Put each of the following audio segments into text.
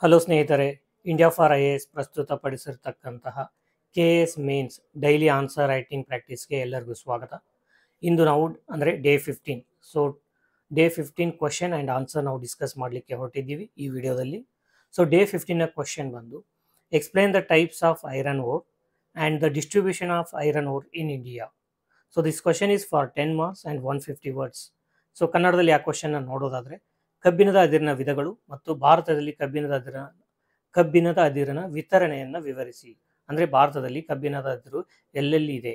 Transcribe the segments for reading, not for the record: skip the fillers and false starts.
Hello ಸ್ನೇಹಿತರೆ, India for IAS ಪ್ರಸ್ತುತಪಡಿಸಿರ್ತಕ್ಕಂತಹ KAS mains daily answer writing ಪ್ರಾಕ್ಟೀಸ್ಗೆ ಎಲ್ಲರಿಗೂ ಸ್ವಾಗತ. ಇಂದು ನಾವು ಅಂದರೆ day 15. So day 15 question and answer ನಾವು ಡಿಸ್ಕಸ್ ಮಾಡಲಿಕ್ಕೆ ಹೊರಟಿದ್ದೀವಿ ಈ ವಿಡಿಯೋದಲ್ಲಿ. ಸೊ ಡೇ 15ನ ಕ್ವಶನ್ ಬಂದು explain the types of iron ore and the distribution of iron ore in India. So this question is for 10 marks and 150 words. So ಕನ್ನಡದಲ್ಲಿ ಆ ಕ್ವಶನ್ನ ನೋಡೋದಾದರೆ, ಕಬ್ಬಿಣದ ಅದಿರಿನ ವಿಧಗಳು ಮತ್ತು ಭಾರತದಲ್ಲಿ ಕಬ್ಬಿಣದ ಅದಿರಿನ ವಿತರಣೆಯನ್ನು ವಿವರಿಸಿ. ಅಂದರೆ ಭಾರತದಲ್ಲಿ ಕಬ್ಬಿಣದ ಅದಿರು ಎಲ್ಲೆಲ್ಲಿ ಇದೆ,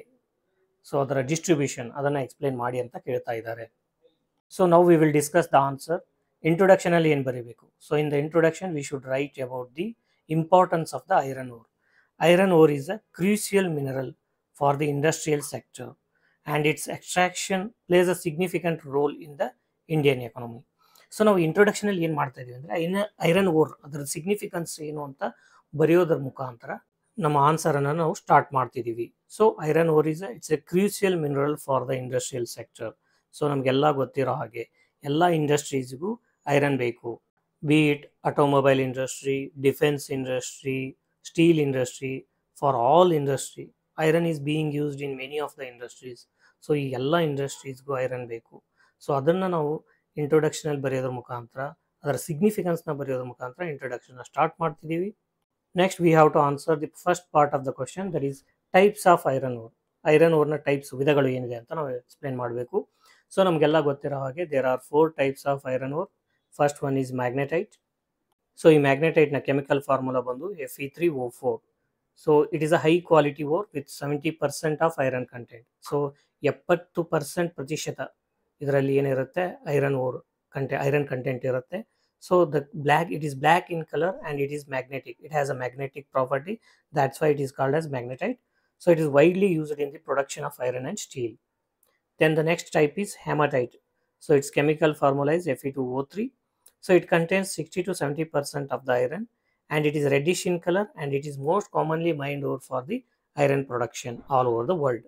ಸೊ ಅದರ ಡಿಸ್ಟ್ರಿಬ್ಯೂಷನ್ ಅದನ್ನು ಎಕ್ಸ್ಪ್ಲೇನ್ ಮಾಡಿ ಅಂತ ಕೇಳ್ತಾ ಇದ್ದಾರೆ. So now we will discuss the answer. ಇಂಟ್ರೊಡಕ್ಷನಲ್ಲಿ ಏನು ಬರೀಬೇಕು? So in the introduction we should write about the importance of the iron ore. Iron ore is a crucial mineral for the industrial sector and its extraction plays a significant role in the Indian economy. So ನಾವು ಇಂಟ್ರೊಡಕ್ಷನಲ್ಲಿ ಏನು ಮಾಡ್ತಾ ಇದೀವಿ ಅಂದರೆ iron ore ಅದರ significance ಏನು ಅಂತ ಬರೆಯೋದ್ರ ಮುಖಾಂತರ ನಮ್ಮ ಆನ್ಸರನ್ನು ನಾವು ಸ್ಟಾರ್ಟ್ ಮಾಡ್ತಿದ್ದೀವಿ. So iron ore it's A crucial mineral for the industrial sector. So ನಮಗೆಲ್ಲ ಗೊತ್ತಿರೋ ಹಾಗೆ ಎಲ್ಲ ಇಂಡಸ್ಟ್ರೀಸ್ಗೂ ಐರನ್ ಬೇಕು. B it automobile industry, defence industry, steel industry, for all industry iron is being used in many of the industries. So ಈ ಎಲ್ಲ ಇಂಡಸ್ಟ್ರೀಸ್ಗೂ iron ಬೇಕು. So ಅದನ್ನು ನಾವು ಇಂಟ್ರೊಡಕ್ಷನಲ್ಲಿ ಬರೆಯೋದ್ರ ಮುಖಾಂತರ, ಅದರ ಸಿಗ್ನಿಫಿಕೆನ್ಸ್ನ ಬರೆಯೋದ್ರ ಮುಖಾಂತರ ಇಂಟ್ರೊಡಕ್ಷನ್ನ ಸ್ಟಾರ್ಟ್ ಮಾಡ್ತಿದ್ದೀವಿ. Next we have to answer the first part of the question, that is types of iron ore. Iron ಓರ್ನ ಟೈಪ್ಸ್, ವಿಧಗಳು ಏನಿದೆ ಅಂತ ನಾವು ಎಕ್ಸ್ಪ್ಲೇನ್ ಮಾಡಬೇಕು. ಸೊ ನಮಗೆಲ್ಲ ಗೊತ್ತಿರೋ ಹಾಗೆ there are 4 types of iron ore. First one is magnetite. So ಈ ಮ್ಯಾಗ್ನೆಟೈಟ್ನ ಕೆಮಿಕಲ್ ಫಾರ್ಮುಲಾ ಬಂದು Fe3O4. So it is a high quality ore with 70% of iron content. So 70% ಪ್ರತಿಶತ ಇದರಲ್ಲಿ ಏನಿರುತ್ತೆ, ಐರನ್ ಕಂಟೆಂಟ್ ಇರುತ್ತೆ. So it is black in colour and it is magnetic. It has a magnetic property, that's why it is called as magnetite. So it is widely used in the production of iron and steel. Then the next type is hematite. So its chemical formula is Fe2O3. So it contains 60 to 70% of the iron and it is reddish in color and it is most commonly mined ore for the iron production all over the world.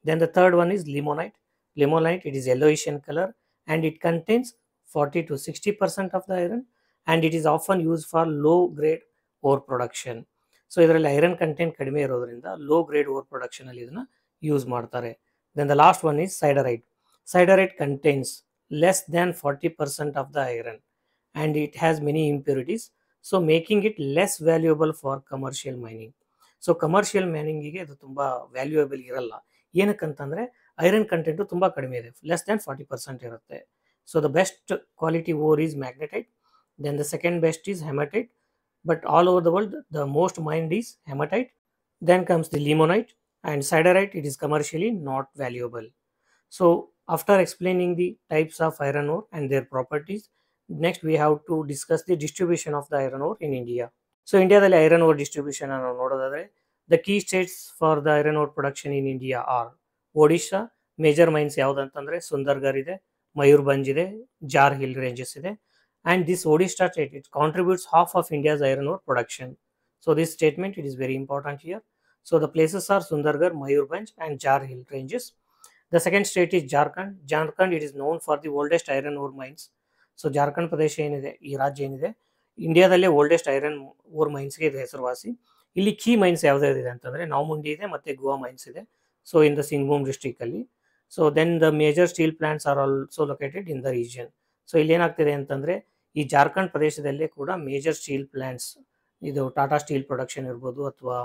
Then the third one is limonite. Limonite, it is yellowish in color and it contains 40 to 60% of the iron and it is often used for low grade ore production. So ಇದರಲ್ಲಿ iron content ಕಡಿಮೆ ಇರೋದ್ರಿಂದ low grade or production ಅಲ್ಲಿ ಇದನ್ನ use ಮಾಡ್ತಾರೆ. Then the last one is siderite. Siderite contains less than 40% of the iron and it has many impurities, so making it less valuable for commercial mining. So commercial ಮೈನಿಂಗಿಗೆ ಇದು ತುಂಬ valuable ಇರಲ್ಲ. ಏನಕ್ಕಂತಂದರೆ iron content ತುಂಬ ಕಡಿಮೆ ಇದೆ, less than 40% ಇರುತ್ತೆ. So the best quality ore is magnetite. Then the second best is hematite, but all over the world the most mined is hematite. Then comes the limonite and siderite, it is commercially not valuable. So after explaining the types of iron ore and their properties, next we have to discuss the distribution of the iron ore in India. So ಇಂಡಿಯಾದಲ್ಲಿ iron ore distribution ಅನ್ನು ನೋಡೋದಾದ್ರೆ, the key states for the iron ore production in India are Odisha. Major mines ಯಾವುದಂತಂದ್ರೆ ಸುಂದರ್ಗರ್ ಇದೆ, ಮಯೂರ್ಭಂಜ್ ಇದೆ, ಜಾರ್ hill ranges ಇದೆ. And this Odisha state, it contributes half of India's iron ore production. So this statement, it is very important here. So the places are Sundargarh, Mayurbhanj and Jar Hill ranges. The second state is Jharkhand. Jharkhand, it is known for the oldest iron ore mines. So Jharkhand ಪ್ರದೇಶ ಏನಿದೆ, ಈ ರಾಜ್ಯ ಏನಿದೆ, ಇಂಡಿಯಾದಲ್ಲೇ oldest iron ore ಮೈನ್ಸ್ಗೆ ಇದು ಹೆಸರುವಾಸಿ. ಇಲ್ಲಿ key mains ಯಾವುದಾದಿದೆ ಅಂತಂದರೆ ನಾಮುಂಡಿ ಇದೆ ಮತ್ತು ಗೋವಾ ಮೈನ್ಸ್ ಇದೆ. ಸೊ ಇನ್ ದ ಸಿಂಗ್ಭೂಮ್ ಡಿಸ್ಟ್ರಿಕ್ಟಲ್ಲಿ. So then the major steel plants are also located in the region. So ಇಲ್ಲಿ ಏನಾಗ್ತಿದೆ ಅಂತಂದರೆ, ಈ ಜಾರ್ಖಂಡ್ ಪ್ರದೇಶದಲ್ಲೇ ಕೂಡ ಮೇಜರ್ ಸ್ಟೀಲ್ ಪ್ಲಾಂಟ್ಸ್, ಇದು ಟಾಟಾ ಸ್ಟೀಲ್ ಪ್ರೊಡಕ್ಷನ್ ಇರ್ಬೋದು ಅಥವಾ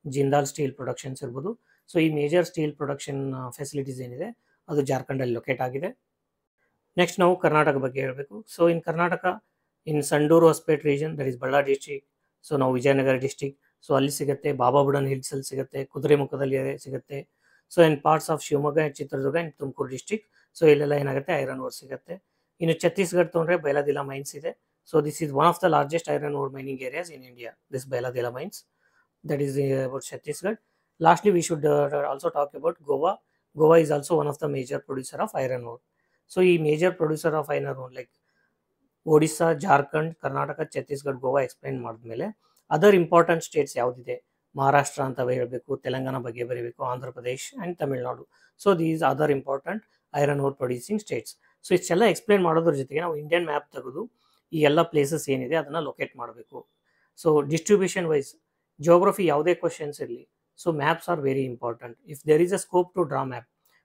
ಜಿಂದಾಲ್ ಸ್ಟೀಲ್ ಪ್ರೊಡಕ್ಷನ್ಸ್ ಇರ್ಬೋದು. ಸೊ ಈ ಮೇಜರ್ ಸ್ಟೀಲ್ ಪ್ರೊಡಕ್ಷನ್ ಫೆಸಿಲಿಟೀಸ್ ಏನಿದೆ ಅದು ಜಾರ್ಖಂಡಲ್ಲಿ ಲೊಕೇಟ್ ಆಗಿದೆ. ನೆಕ್ಸ್ಟ್ ನಾವು ಕರ್ನಾಟಕ ಬಗ್ಗೆ ಹೇಳಬೇಕು. So in Karnataka, in Sandur Hospet region, that is Ballari district. So ನಾವು ವಿಜಯನಗರ ಡಿಸ್ಟ್ರಿಕ್ಟ್, ಸೊ ಅಲ್ಲಿ ಸಿಗುತ್ತೆ. ಬಾಬಾಬುಡನ್ ಹಿಲ್ಸಲ್ಲಿ ಸಿಗುತ್ತೆ, ಕುದುರೆಮುಖದಲ್ಲಿ ಸಿಗುತ್ತೆ. So in parts of Shivamogga, Chitradurga and Tumakuru district. So ಇಲ್ಲೆಲ್ಲ ಏನಾಗುತ್ತೆ, ಐರನ್ ಓರ್ ಸಿಗುತ್ತೆ. ಇನ್ನು ಛತ್ತೀಸ್ಗಢ ತೊಗೊಂಡ್ರೆ ಬೈಲಾದಿಲ್ಲ ಮೈನ್ಸ್ ಇದೆ. So this is one of the largest iron ore mining areas in India, this Bailadila mines. That is about Chhattisgarh. Lastly, we should also talk about Goa. Goa is also one of the major producer of iron ore. So, ಈ major producer of iron ore like Odisha, Jharkhand, Karnataka, Chhattisgarh, Goa explain ಮಾಡಿದ್ಮೇಲೆ other important States ಯಾವುದಿದೆ, ಮಹಾರಾಷ್ಟ್ರ ಅಂತ ಹೇಳಬೇಕು, ತೆಲಂಗಾಣ ಬಗ್ಗೆ ಬರೀಬೇಕು, Andhra Pradesh and Tamil Nadu. So these other important iron ore producing States. So ಇಷ್ಟೆಲ್ಲ explain ಮಾಡೋದ್ರ ಜೊತೆಗೆ ನಾವು ಇಂಡಿಯನ್ ಮ್ಯಾಪ್ ತೆಗೆದು ಈ ಎಲ್ಲ ಪ್ಲೇಸಸ್ ಏನಿದೆ ಅದನ್ನು ಲೊಕೇಟ್ ಮಾಡಬೇಕು. ಸೊ ಡಿಸ್ಟ್ರಿಬ್ಯೂಷನ್ ವೈಸ್ ಜಿಯೋಗ್ರಫಿ ಯಾವುದೇ ಕ್ವಶನ್ಸ್ ಇರಲಿ, so maps are very important. If there is a scope to draw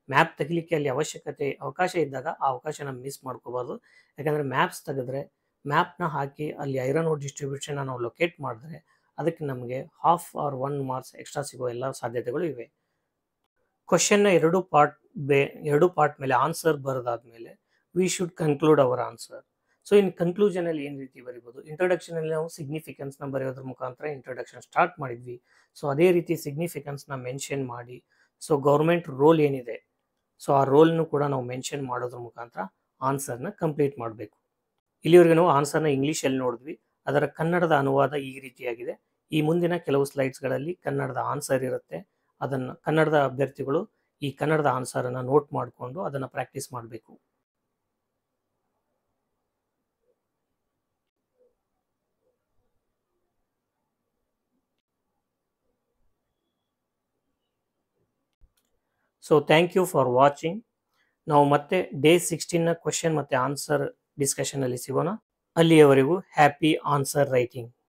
map ತೆಗಿಲಿಕ್ಕೆ ಅಲ್ಲಿ ಅವಕಾಶ ಇದ್ದಾಗ ಆ ಅವಕಾಶನ ಮಿಸ್ ಮಾಡ್ಕೋಬಾರ್ದು. ಯಾಕಂದರೆ ಮ್ಯಾಪ್ಸ್ ತೆಗೆದ್ರೆ ಮ್ಯಾಪ್ನ ಹಾಕಿ ಅಲ್ಲಿ ಐರನ್ ಓರ್ ಡಿಸ್ಟ್ರಿಬ್ಯೂಷನ್ನ ನಾವು ಲೊಕೇಟ್ ಮಾಡಿದ್ರೆ ಅದಕ್ಕೆ ನಮಗೆ 1/2 ಆರ್ 1 ಮಾರ್ಕ್ಸ್ ಎಕ್ಸ್ಟ್ರಾ ಸಿಗೋ ಎಲ್ಲ ಸಾಧ್ಯತೆಗಳು ಇವೆ. ಕ್ವಶನ್ನ ಎರಡು ಪಾರ್ಟ್ ಮೇಲೆ ಆನ್ಸರ್ ಬರೆದಾದ್ಮೇಲೆ we should conclude our answer. So in ಕನ್ಕ್ಲೂಷನಲ್ಲಿ ಏನು ರೀತಿ ಬರಿಬೋದು, ಇಂಟ್ರೊಡಕ್ಷನಲ್ಲಿ ನಾವು ಸಿಗ್ನಿಫಿಕೆನ್ಸ್ನ ಬರೆಯೋದ್ರ ಮುಖಾಂತರ ಇಂಟ್ರೊಡಕ್ಷನ್ ಸ್ಟಾರ್ಟ್ ಮಾಡಿದ್ವಿ. ಸೊ ಅದೇ ರೀತಿ ಸಿಗ್ನಿಫಿಕೆನ್ಸ್ನ ಮೆನ್ಷನ್ ಮಾಡಿ, ಸೊ ಗೌರ್ಮೆಂಟ್ ರೋಲ್ ಏನಿದೆ ಸೊ ಆ ರೋಲ್ನು ಕೂಡ ನಾವು ಮೆನ್ಷನ್ ಮಾಡೋದ್ರ ಮುಖಾಂತರ ಆನ್ಸರ್ನ ಕಂಪ್ಲೀಟ್ ಮಾಡಬೇಕು. ಇಲ್ಲಿವರೆಗೆ ನಾವು ಆನ್ಸರ್ನ ಇಂಗ್ಲೀಷಲ್ಲಿ ನೋಡಿದ್ವಿ, ಅದರ ಕನ್ನಡದ ಅನುವಾದ ಈ ರೀತಿಯಾಗಿದೆ. ಈ ಮುಂದಿನ ಕೆಲವು ಸ್ಲೈಡ್ಸ್ಗಳಲ್ಲಿ ಕನ್ನಡದ ಆನ್ಸರ್ ಇರುತ್ತೆ. ಅದನ್ನು ಕನ್ನಡದ ಅಭ್ಯರ್ಥಿಗಳು ಈ ಕನ್ನಡದ ಆನ್ಸರನ್ನು ನೋಟ್ ಮಾಡಿಕೊಂಡು ಅದನ್ನು ಪ್ರಾಕ್ಟೀಸ್ ಮಾಡಬೇಕು. So thank you for watching. ನಾವು ಮತ್ತೆ ಡೇ 16ನ ಕ್ವಶನ್ ಮತ್ತು ಆನ್ಸರ್ ಡಿಸ್ಕಷನಲ್ಲಿ ಸಿಗೋಣ. ಅಲ್ಲಿಯವರೆಗೂ ಹ್ಯಾಪಿ ಆನ್ಸರ್ ರೈಟಿಂಗ್.